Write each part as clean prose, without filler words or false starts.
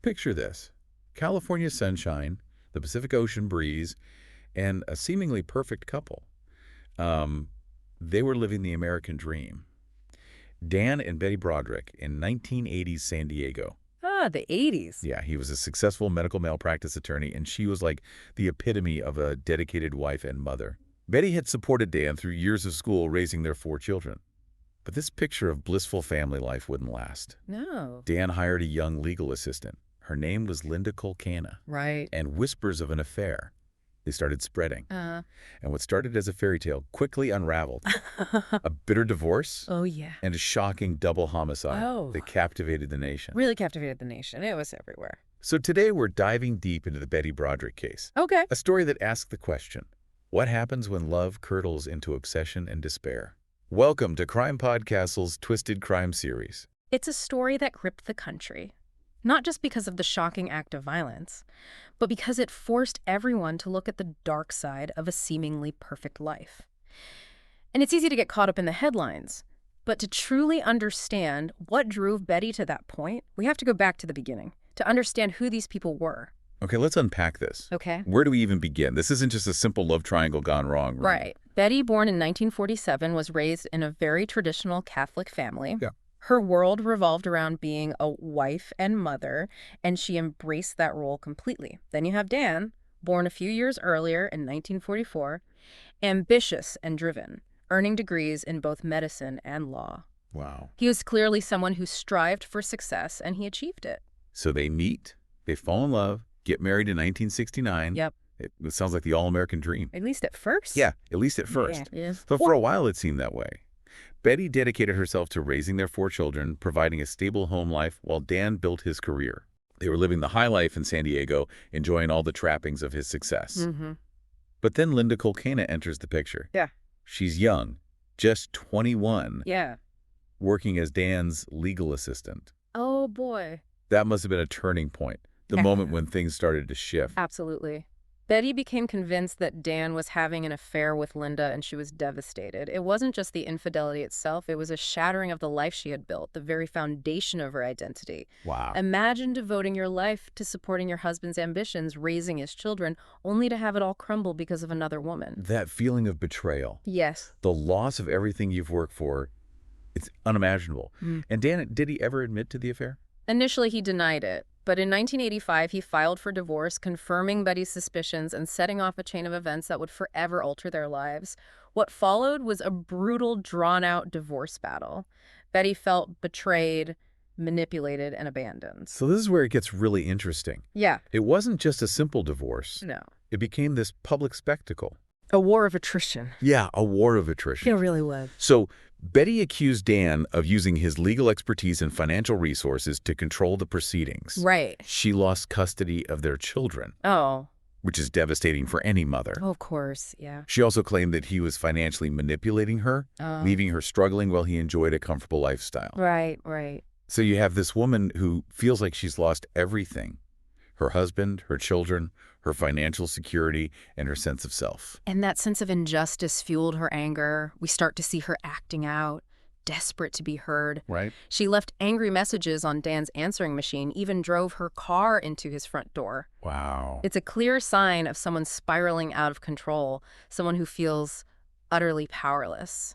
Picture this. California sunshine, the Pacific Ocean breeze, and a seemingly perfect couple. Um, they were living the American dream. Dan and Betty Broderick in 1980s San Diego. Ah, the 80s. Yeah, he was a successful medical malpractice attorney, and she was like the epitome of a dedicated wife and mother. Betty had supported Dan through years of school, raising their 4 children. But this picture of blissful family life wouldn't last. No. Dan hired a young legal assistant. Her name was Linda Colcana. Right. And whispers of an affair, they started spreading. And what started as a fairy tale quickly unraveled. A bitter divorce Oh, yeah. and a shocking double homicide Oh. that captivated the nation. Really captivated the nation. It was everywhere. So today we're diving deep into the Betty Broderick case. Okay. A story that asks the question, what happens when love curdles into obsession and despair? Welcome to CrimePod Castle's Twisted Crime series. It's a story that gripped the country. Not just because of the shocking act of violence, but because it forced everyone to look at the dark side of a seemingly perfect life. And it's easy to get caught up in the headlines, but to truly understand what drove Betty to that point, we have to go back to the beginning to understand who these people were. Okay, let's unpack this. Okay. Where do we even begin? This isn't just a simple love triangle gone wrong. Right. Betty, born in 1947, was raised in a very traditional Catholic family. Yeah. Her world revolved around being a wife and mother, and she embraced that role completely. Then you have Dan, born a few years earlier in 1944, ambitious and driven, earning degrees in both medicine and law. Wow. He was clearly someone who strived for success, and he achieved it. So they meet, they fall in love, get married in 1969. Yep. It sounds like the all-American dream. At least at first. Yeah, at least at first. Yeah. But for a while it seemed that way. Betty dedicated herself to raising their 4 children, providing a stable home life, while Dan built his career. They were living the high life in San Diego, enjoying all the trappings of his success. Mm-hmm. But then Linda Colcana enters the picture. Yeah. She's young, just 21, Yeah. working as Dan's legal assistant. Oh, boy. That must have been a turning point, the Yeah. moment when things started to shift. Absolutely. Betty became convinced that Dan was having an affair with Linda, and she was devastated. It wasn't just the infidelity itself, it was a shattering of the life she had built, the very foundation of her identity. Wow. Imagine devoting your life to supporting your husband's ambitions, raising his children, only to have it all crumble because of another woman. That feeling of betrayal, Yes. the loss of everything you've worked for, it's unimaginable. And Dan, did he ever admit to the affair? Initially, he denied it. But in 1985, he filed for divorce, confirming Betty's suspicions and setting off a chain of events that would forever alter their lives. What followed was a brutal, drawn-out divorce battle. Betty felt betrayed, manipulated, and abandoned. So this is where it gets really interesting. Yeah. It wasn't just a simple divorce. No. It became this public spectacle. A war of attrition. Yeah, a war of attrition. It really was. So Betty accused Dan of using his legal expertise and financial resources to control the proceedings. Right. She lost custody of their children, Oh. which is devastating for any mother. Of course, yeah. She also claimed that he was financially manipulating her, leaving her struggling while he enjoyed a comfortable lifestyle. Right, right. So you have this woman who feels like she's lost everything: her husband, her children, her financial security, and her sense of self. And that sense of injustice fueled her anger. We start to see her acting out, desperate to be heard. Right? She left angry messages on Dan's answering machine, even drove her car into his front door. Wow. It's a clear sign of someone spiraling out of control, someone who feels utterly powerless.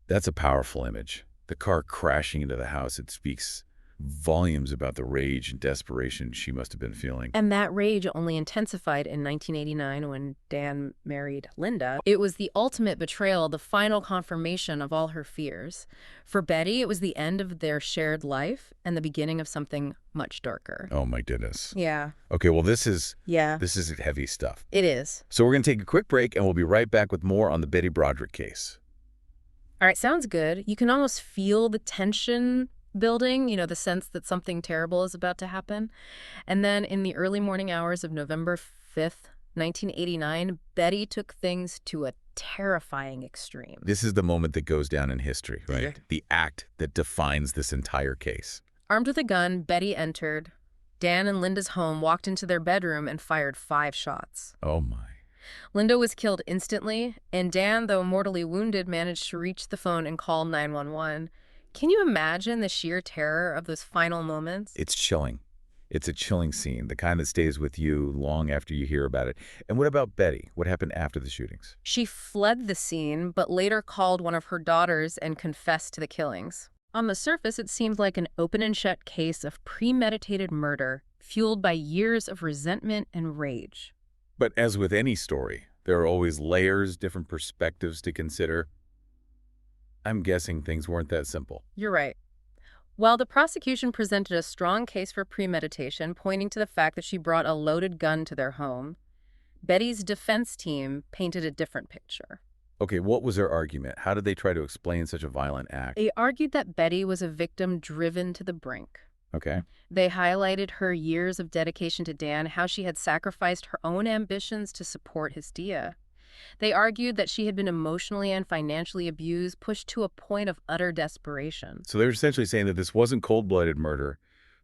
That's a powerful image. The car crashing into the house, it speaks volumes about the rage and desperation she must have been feeling. And that rage only intensified in 1989 when Dan married Linda. It was the ultimate betrayal, the final confirmation of all her fears. For Betty, it was the end of their shared life and the beginning of something much darker. Oh my goodness. Yeah. Okay, well this is Yeah. heavy stuff. It is. So we're going to take a quick break and we'll be right back with more on the Betty Broderick case. All right, sounds good. You can almost feel the tension building, the sense that something terrible is about to happen. And then in the early morning hours of November 5th, 1989, Betty took things to a terrifying extreme. This is the moment that goes down in history, right? Yeah. The act that defines this entire case. Armed with a gun, Betty entered Dan and Linda's home, walked into their bedroom, and fired 5 shots. Oh my. Linda was killed instantly, and Dan, though mortally wounded, managed to reach the phone and call 911. Can you imagine the sheer terror of those final moments? It's chilling. It's a chilling scene, the kind that stays with you long after you hear about it. And what about Betty? What happened after the shootings? She fled the scene, but later called one of her daughters and confessed to the killings. On the surface, it seemed like an open and shut case of premeditated murder, fueled by years of resentment and rage. But as with any story, there are always layers, different perspectives to consider. I'm guessing things weren't that simple. You're right. While the prosecution presented a strong case for premeditation, pointing to the fact that she brought a loaded gun to their home, Betty's defense team painted a different picture. Okay, what was their argument? How did they try to explain such a violent act? They argued that Betty was a victim driven to the brink. Okay. They highlighted her years of dedication to Dan, how she had sacrificed her own ambitions to support his Dia. They argued that she had been emotionally and financially abused, pushed to a point of utter desperation. So they were essentially saying that this wasn't cold-blooded murder,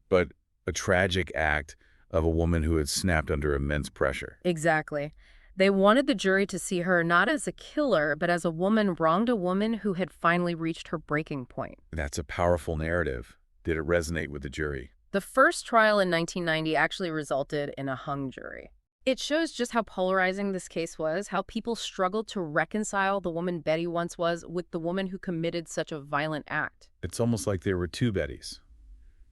but a tragic act of a woman who had snapped under immense pressure. Exactly. They wanted the jury to see her not as a killer, but as a woman wronged a woman who had finally reached her breaking point. That's a powerful narrative. Did it resonate with the jury? The first trial in 1990 actually resulted in a hung jury. It shows just how polarizing this case was, how people struggled to reconcile the woman Betty once was with the woman who committed such a violent act. It's almost like there were two Bettys.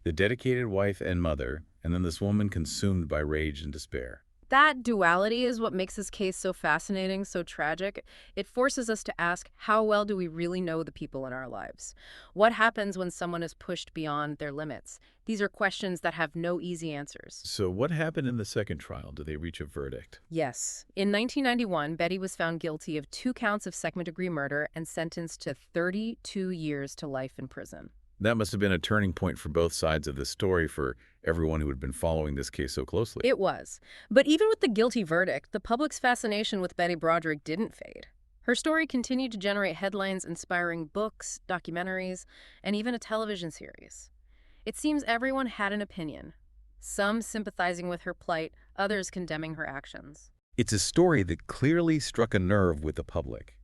The dedicated wife and mother, and then this woman consumed by rage and despair. That duality is what makes this case so fascinating, so tragic. It forces us to ask, how well do we really know the people in our lives? What happens when someone is pushed beyond their limits? These are questions that have no easy answers. So what happened in the second trial? Did they reach a verdict? Yes. In 1991, Betty was found guilty of 2 counts of second-degree murder and sentenced to 32 years to life in prison. That must have been a turning point for both sides of the story for everyone who had been following this case so closely. It was. But even with the guilty verdict, the public's fascination with Betty Broderick didn't fade. Her story continued to generate headlines inspiring books, documentaries, and even a television series. It seems everyone had an opinion, some sympathizing with her plight, others condemning her actions. It's a story that clearly struck a nerve with the public.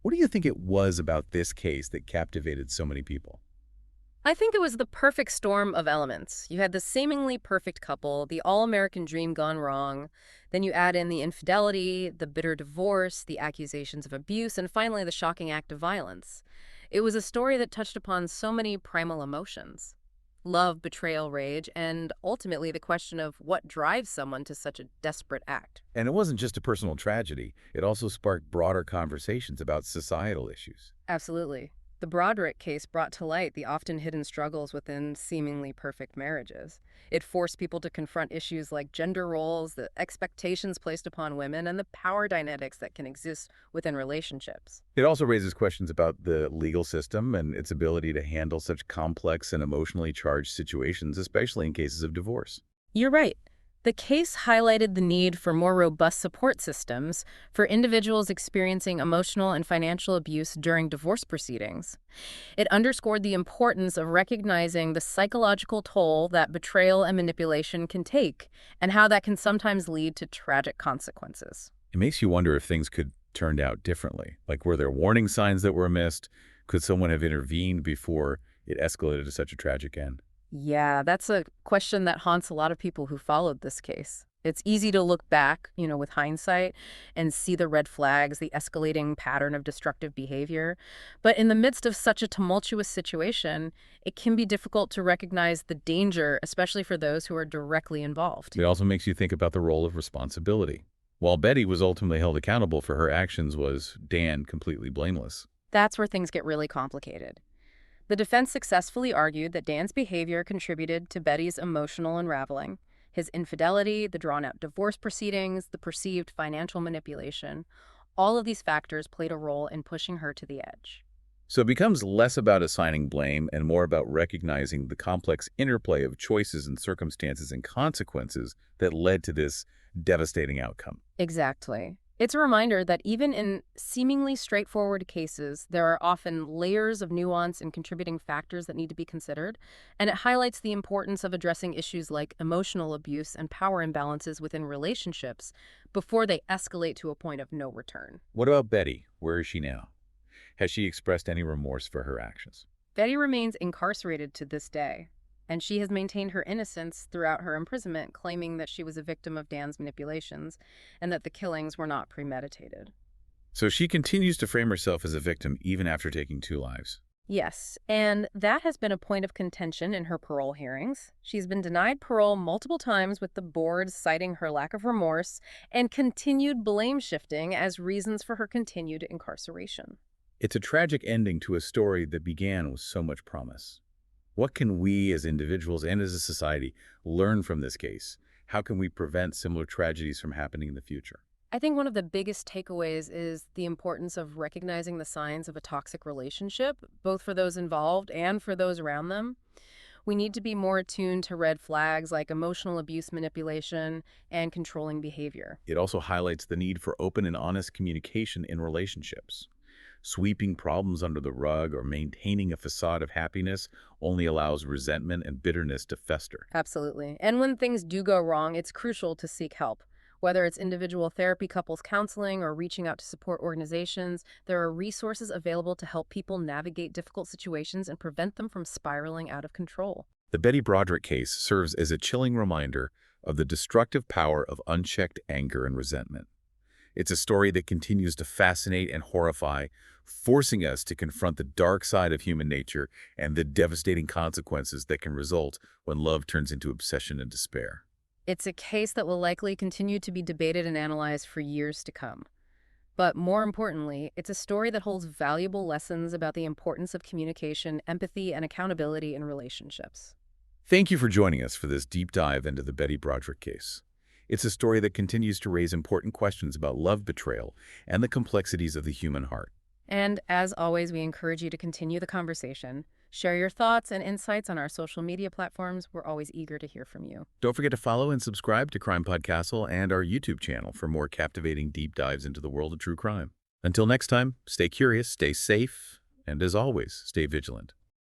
What do you think it was about this case that captivated so many people? I think it was the perfect storm of elements. You had the seemingly perfect couple, the all-American dream gone wrong. Then you add in the infidelity, the bitter divorce, the accusations of abuse, and finally the shocking act of violence. It was a story that touched upon so many primal emotions. Love, betrayal, rage, and ultimately the question of what drives someone to such a desperate act. And it wasn't just a personal tragedy. It also sparked broader conversations about societal issues. Absolutely. The Broderick case brought to light the often hidden struggles within seemingly perfect marriages. It forced people to confront issues like gender roles, the expectations placed upon women, and the power dynamics that can exist within relationships. It also raises questions about the legal system and its ability to handle such complex and emotionally charged situations, especially in cases of divorce. You're right. The case highlighted the need for more robust support systems for individuals experiencing emotional and financial abuse during divorce proceedings. It underscored the importance of recognizing the psychological toll that betrayal and manipulation can take, and how that can sometimes lead to tragic consequences. It makes you wonder if things could turned out differently. Like, were there warning signs that were missed? Could someone have intervened before it escalated to such a tragic end? Yeah, that's a question that haunts a lot of people who followed this case. It's easy to look back, with hindsight and see the red flags, the escalating pattern of destructive behavior. But in the midst of such a tumultuous situation, it can be difficult to recognize the danger, especially for those who are directly involved. It also makes you think about the role of responsibility. While Betty was ultimately held accountable for her actions, was Dan completely blameless? That's where things get really complicated. The defense successfully argued that Dan's behavior contributed to Betty's emotional unraveling. His infidelity, the drawn-out divorce proceedings, the perceived financial manipulation, all of these factors played a role in pushing her to the edge. So it becomes less about assigning blame and more about recognizing the complex interplay of choices and circumstances and consequences that led to this devastating outcome. Exactly. It's a reminder that even in seemingly straightforward cases, there are often layers of nuance and contributing factors that need to be considered, and it highlights the importance of addressing issues like emotional abuse and power imbalances within relationships before they escalate to a point of no return. What about Betty? Where is she now? Has she expressed any remorse for her actions? Betty remains incarcerated to this day. And she has maintained her innocence throughout her imprisonment, claiming that she was a victim of Dan's manipulations and that the killings were not premeditated. So she continues to frame herself as a victim even after taking 2 lives. Yes, and that has been a point of contention in her parole hearings. She's been denied parole multiple times, with the board citing her lack of remorse and continued blame shifting as reasons for her continued incarceration. It's a tragic ending to a story that began with so much promise. What can we as individuals and as a society learn from this case? How can we prevent similar tragedies from happening in the future? I think one of the biggest takeaways is the importance of recognizing the signs of a toxic relationship, both for those involved and for those around them. We need to be more attuned to red flags like emotional abuse, manipulation, and controlling behavior. It also highlights the need for open and honest communication in relationships. Sweeping problems under the rug or maintaining a facade of happiness only allows resentment and bitterness to fester. Absolutely. And when things do go wrong, it's crucial to seek help. Whether it's individual therapy, couples counseling, or reaching out to support organizations, there are resources available to help people navigate difficult situations and prevent them from spiraling out of control. The Betty Broderick case serves as a chilling reminder of the destructive power of unchecked anger and resentment. It's a story that continues to fascinate and horrify, forcing us to confront the dark side of human nature and the devastating consequences that can result when love turns into obsession and despair. It's a case that will likely continue to be debated and analyzed for years to come. But more importantly, it's a story that holds valuable lessons about the importance of communication, empathy, and accountability in relationships. Thank you for joining us for this deep dive into the Betty Broderick case. It's a story that continues to raise important questions about love, betrayal, and the complexities of the human heart. And as always, we encourage you to continue the conversation. Share your thoughts and insights on our social media platforms. We're always eager to hear from you. Don't forget to follow and subscribe to CrimePod Castle and our YouTube channel for more captivating deep dives into the world of true crime. Until next time, stay curious, stay safe, and as always, stay vigilant.